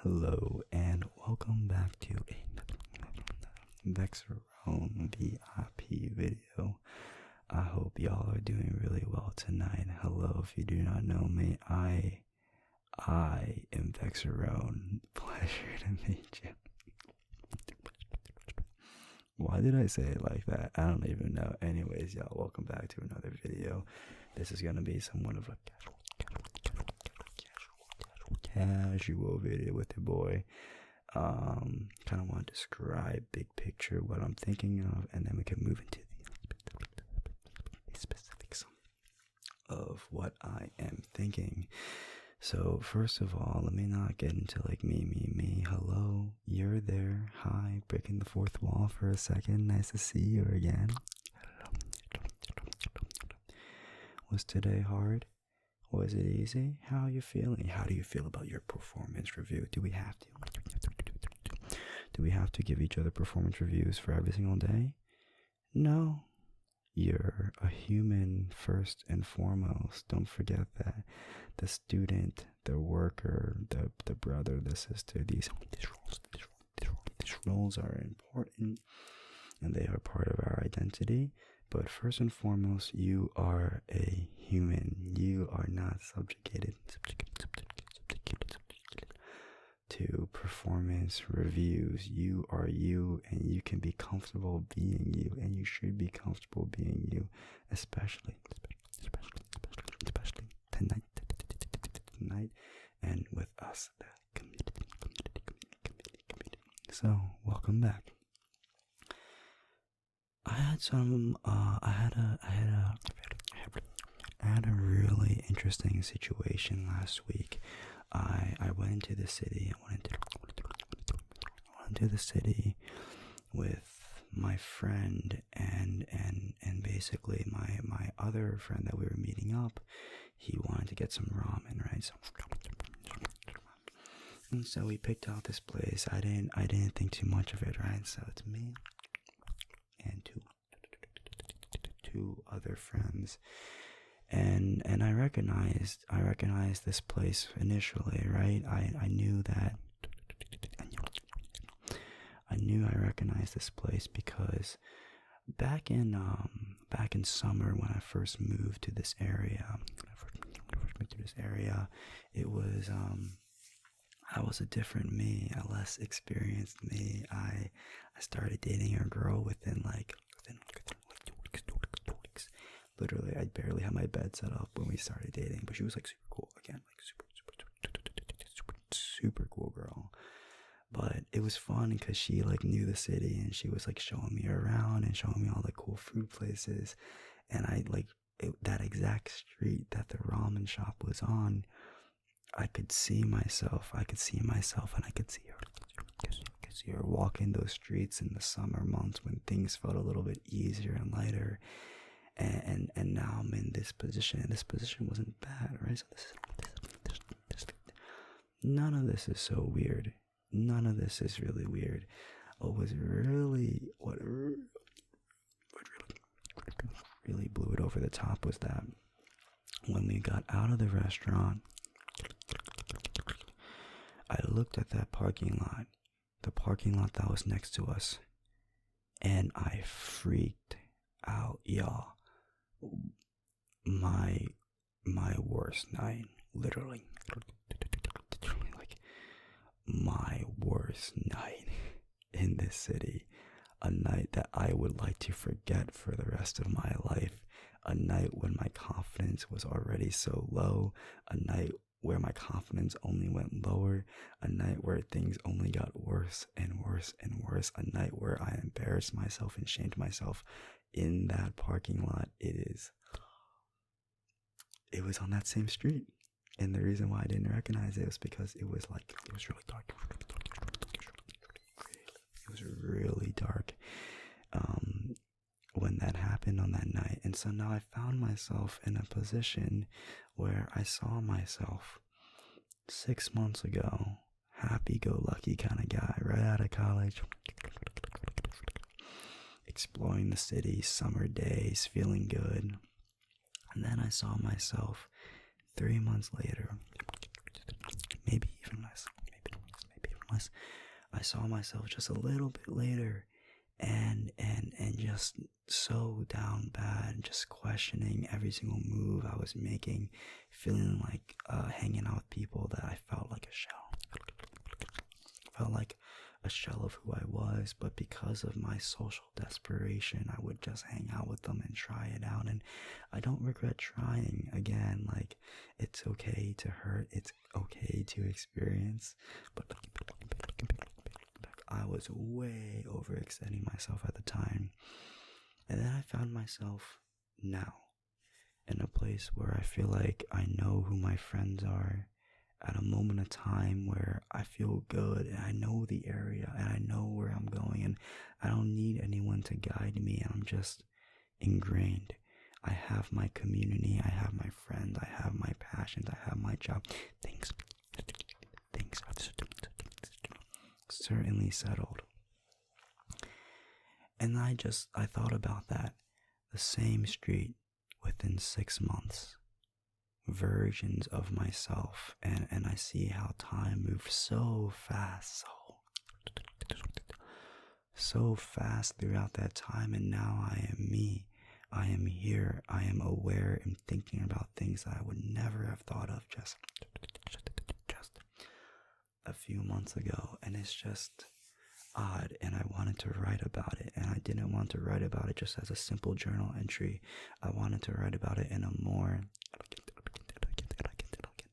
Hello and welcome back to a Vexerone VIP video. I hope y'all are doing really well tonight. Hello, if you do not know me, I am Vexerone. Pleasure to meet you. Why did I say it like that? I don't even know. Anyways, y'all, welcome back to another video. This is gonna be somewhat of a casual video with your boy. Kind of want to describe big picture what I'm thinking of, and then we can move into the specifics of what I am thinking. So first of all, let me not get into like me. Hello, you're there. Hi, breaking the fourth wall for a second. Nice to see you again. Was today hard? Was it easy? How are you feeling? How do you feel about your performance review? Do we have to give each other performance reviews for every single day? No. You're a human first and foremost. Don't forget that. The student, the worker, the brother, the sister, these roles are important and they are part of our identity. But first and foremost, you are a human. You are not subjugated to performance reviews. You are you, and you can be comfortable being you, and you should be comfortable being you, especially tonight, and with us, the community. So, welcome back. I had a really interesting situation last week. I went into the city. I went into the city with my friend and basically my other friend that we were meeting up. He wanted to get some ramen, right? And so we picked out this place. I didn't think too much of it, right? So it's me and two other friends, and I recognized this place initially, right? I knew that I recognized this place because back in summer when I first moved to this area, it was I was a different me, a less experienced me. I started dating a girl within 2 weeks. Literally, I barely had my bed set up when we started dating, but she was like super cool again, like super cool girl. But it was fun because she like knew the city and she was like showing me around and showing me all the cool food places. And I like that exact street that the ramen shop was on. I could see myself, and I could see her walking those streets in the summer months when things felt a little bit easier and lighter. And now I'm in this position, and this position wasn't bad, right? So none of this is so weird. None of this is really weird. What really blew it over the top was that when we got out of the restaurant, I looked at that parking lot, the parking lot that was next to us, and I freaked out, y'all. My worst night, literally like my worst night in this city, a night that I would like to forget for the rest of my life, a night when my confidence was already so low, a night where my confidence only went lower, a night where things only got worse and worse and worse, a night where I embarrassed myself and shamed myself in that parking lot. It was on that same street, and the reason why I didn't recognize it was because it was really dark. It was really dark when that happened on that night. And so now I found myself in a position where I saw myself 6 months ago, happy-go-lucky kind of guy, right out of college, exploring the city, summer days, feeling good. And then I saw myself 3 months later, maybe even less, I saw myself just a little bit later, and just so down bad, just questioning every single move I was making, feeling like hanging out with people that I felt like a shell. Felt like a shell of who I was, but because of my social desperation, I would just hang out with them and try it out. And I don't regret trying again. Like, it's okay to hurt, it's okay to experience, but I was way overextending myself at the time. And then I found myself now in a place where I feel like I know who my friends are, at a moment of time where I feel good and I know the area and I know where I'm going, and I don't need anyone to guide me, and I'm just ingrained. I have my community, I have my friends, I have my passions, I have my job. Things are certainly settled. And I thought about that. The same street within 6 months. Versions of myself, and I see how time moves so fast, so fast throughout that time, and now I am me. I am here. I am aware and thinking about things that I would never have thought of just a few months ago, and it's just odd, and I wanted to write about it, and I didn't want to write about it just as a simple journal entry. I wanted to write about it in a more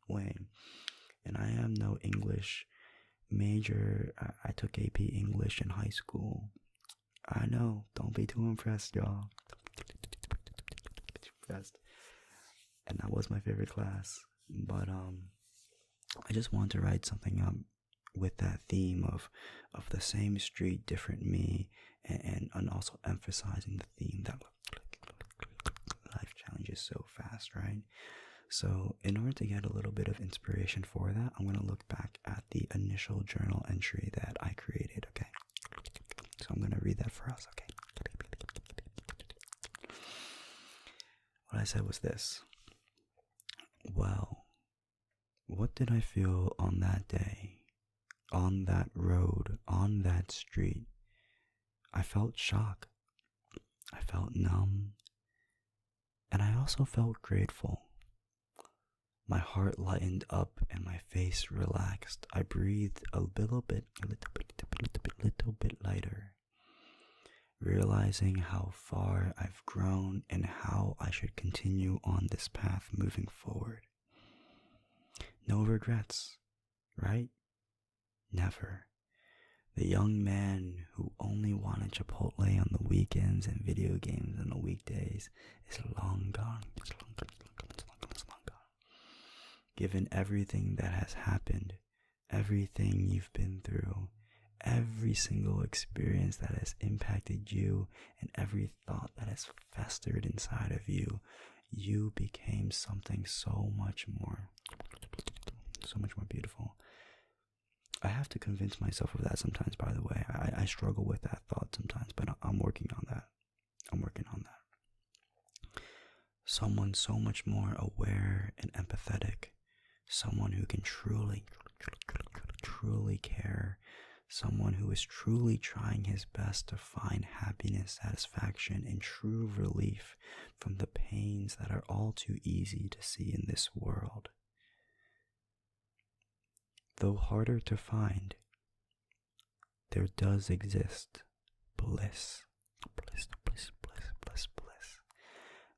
way. And I am no English major. I took AP English in high school. I know, don't be too impressed, y'all. And that was my favorite class. But I just wanted to write something up with that theme of the same street, different me, and also emphasizing the theme that life changes so fast, right? So in order to get a little bit of inspiration for that, I'm going to look back at the initial journal entry that I created, okay? So I'm going to read that for us, okay? What I said was this. Well, what did I feel on that day, on that road, on that street? I felt shock. I felt numb. And I also felt grateful. My heart lightened up and my face relaxed. I breathed a little bit lighter, realizing how far I've grown and how I should continue on this path moving forward. No regrets, right? Never. The young man who only wanted Chipotle on the weekends and video games on the weekdays is long gone. It's long gone. Given everything that has happened, everything you've been through, every single experience that has impacted you, and every thought that has festered inside of you, you became something so much more beautiful. I have to convince myself of that sometimes, by the way. I struggle with that thought sometimes, but I'm working on that. Someone so much more aware and empathetic. Someone who can truly care. Someone who is truly trying his best to find happiness, satisfaction, and true relief from the pains that are all too easy to see in this world. Though harder to find, there does exist bliss.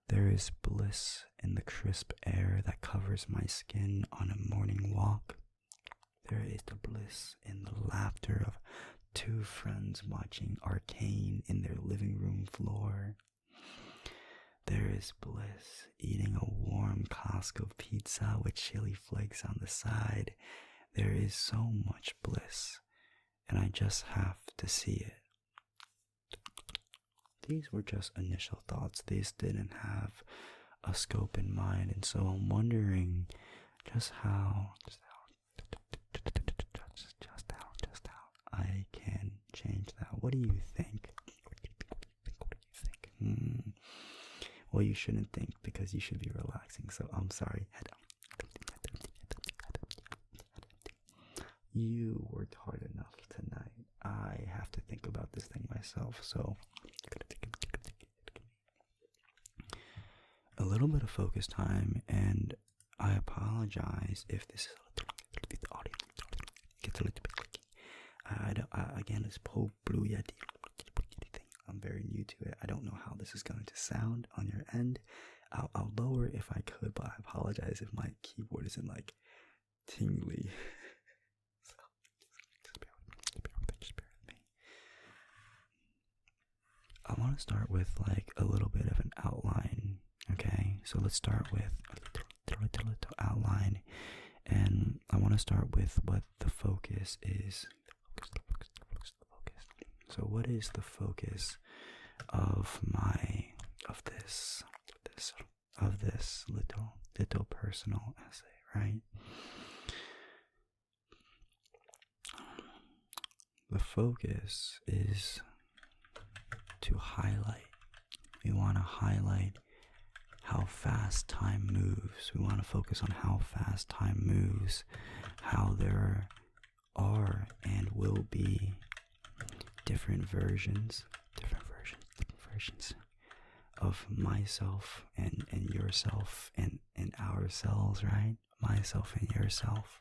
There is bliss in the crisp air that covers my skin on a morning walk. There is the bliss in the laughter of two friends watching Arcane in their living room floor. There is bliss eating a warm Costco pizza with chili flakes on the side. There is so much bliss, and I just have to see it. These were just initial thoughts. These didn't have a scope in mind, and so I'm wondering just how I can change that. What do you think? Well, you shouldn't think, because you should be relaxing, so I'm sorry. You worked hard enough tonight. this thing myself. So a little bit of focus time, and I apologize if this is the audio gets a little bit clicky. Again, it's Po Blue Yeti thing. I'm very new to it. I don't know how this is going to sound on your end. I'll lower if I could, but I apologize if my keyboard isn't like tingly. So just bear with me. I want to start with like a little bit of an outline. Okay, so let's start with a little outline, and I want to start with what the focus is. So what is the focus of this little personal essay, right? The focus is to highlight. We want to highlight how fast time moves. We want to focus on how fast time moves, how there are and will be different versions of myself and yourself and ourselves, right? Myself and yourself.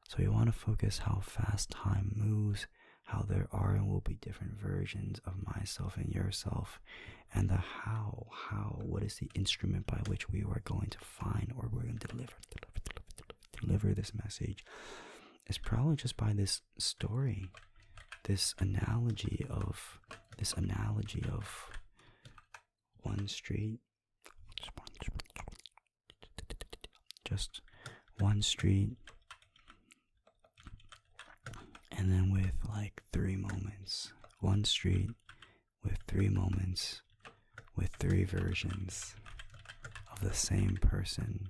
So you want to focus how fast time moves, how there are and will be different versions of myself and yourself, and the how, what is the instrument by which we are going to find, or we're going to deliver this message. It's probably just by this story, this analogy of one street, just one street, and then with like 3 moments. One street with 3 moments, with 3 versions of the same person.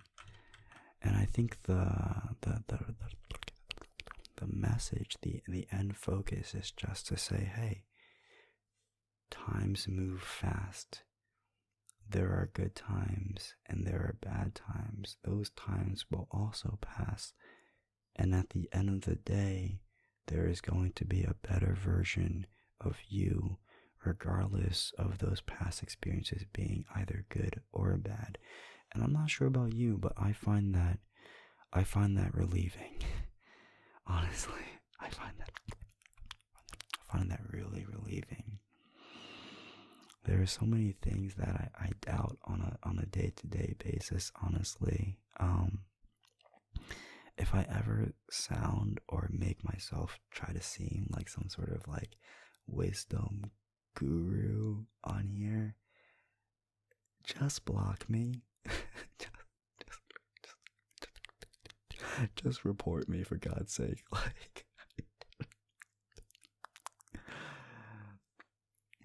And I think the message, the end focus is just to say, hey, times move fast. There are good times and there are bad times. Those times will also pass. And at the end of the day, there is going to be a better version of you, regardless of those past experiences being either good or bad. And I'm not sure about you, but I find that relieving. Honestly, I find that really relieving. There are so many things that I doubt on a day-to-day basis, honestly. If I ever sound or make myself try to seem like some sort of like wisdom guru on here, just block me. just report me, for God's sake. Like,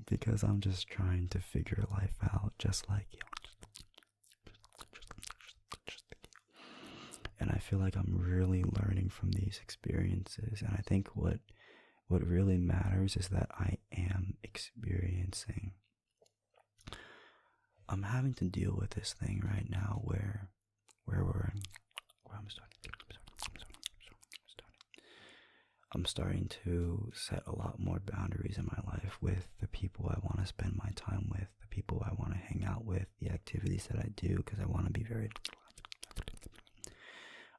because I'm just trying to figure life out just like you. And I feel like I'm really learning from these experiences. And I think what really matters is that I am experiencing. I'm having to deal with this thing right now where I'm starting to set a lot more boundaries in my life with the people I want to spend my time with, the people I want to hang out with, the activities that I do, because I want to be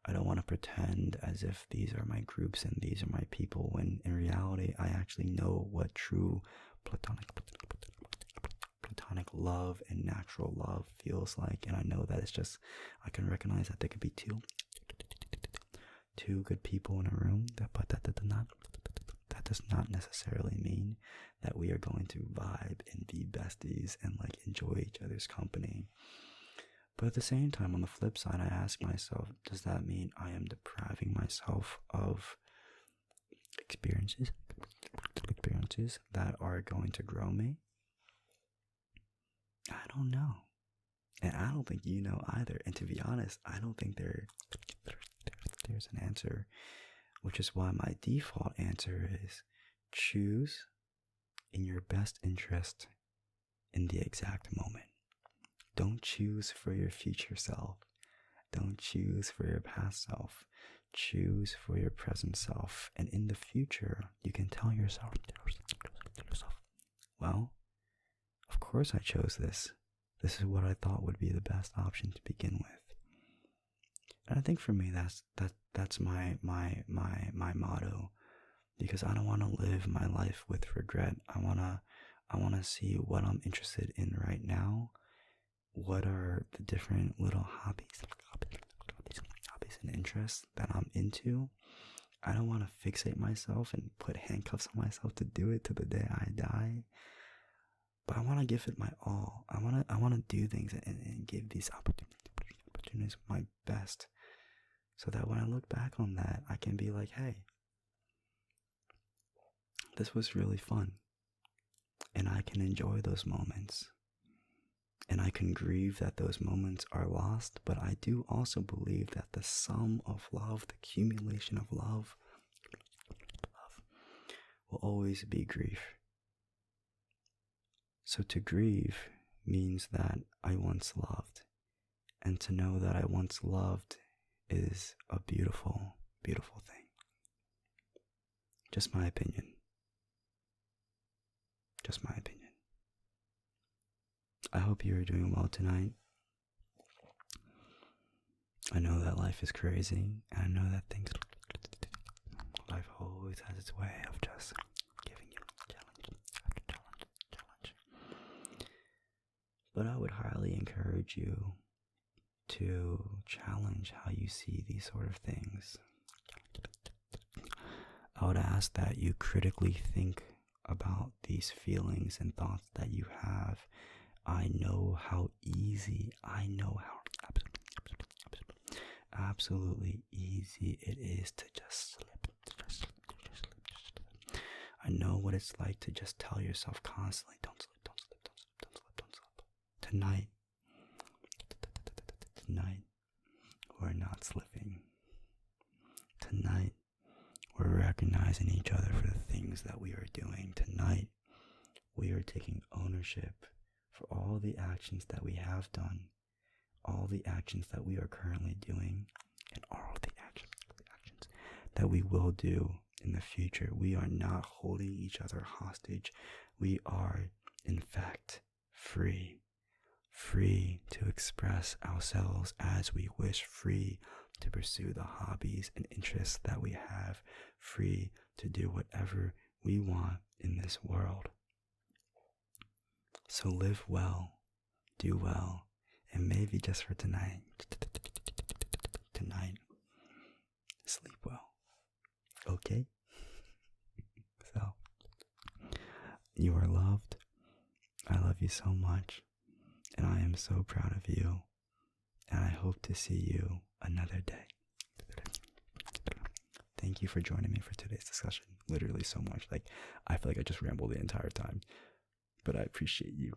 I don't want to pretend as if these are my groups and these are my people, when in reality I actually know what true platonic love and natural love feels like. And I know that it's just, I can recognize that there could be two good people in a room, but that does not necessarily mean that we are going to vibe and be besties and like enjoy each other's company. But at the same time, on the flip side, I ask myself, does that mean I am depriving myself of experiences that are going to grow me? I don't know. And I don't think you know either. And to be honest, I don't think there's an answer, which is why my default answer is choose in your best interest in the exact moment. Don't choose for your future self. Don't choose for your past self. Choose for your present self. And in the future, you can tell yourself, Well, of course I chose this. This is what I thought would be the best option to begin with. And I think for me that's my motto, because I don't want to live my life with regret. I wanna see what I'm interested in right now. What are the different little hobbies and interests that I'm into? I don't want to fixate myself and put handcuffs on myself to do it to the day I die. But I want to give it my all. I want to do things and give these opportunities my best, so that when I look back on that, I can be like, hey, this was really fun. And I can enjoy those moments. And I can grieve that those moments are lost, but I do also believe that the sum of love, the accumulation of love will always be grief. So to grieve means that I once loved, and to know that I once loved is a beautiful, beautiful thing. Just my opinion. Just my opinion. I hope you are doing well tonight. I know that life is crazy, and I know that life always has its way of just giving you challenge after challenge. But I would highly encourage you to challenge how you see these sort of things. I would ask that you critically think about these feelings and thoughts that you have. I know how absolutely easy it is to just slip. I know what it's like to just tell yourself constantly, don't slip. Tonight, we're not slipping. Tonight, we're recognizing each other for the things that we are doing. Tonight, we are taking ownership for all the actions that we have done, all the actions that we are currently doing, and all the actions that we will do in the future. We are not holding each other hostage. We are, in fact, free to express ourselves as we wish, free to pursue the hobbies and interests that we have, free to do whatever we want in this world. So live well, do well, and maybe just for tonight, sleep well, okay? So, you are loved. I love you so much, and I am so proud of you, and I hope to see you another day. Thank you for joining me for today's discussion, literally so much. I feel like I just rambled the entire time, but I appreciate you.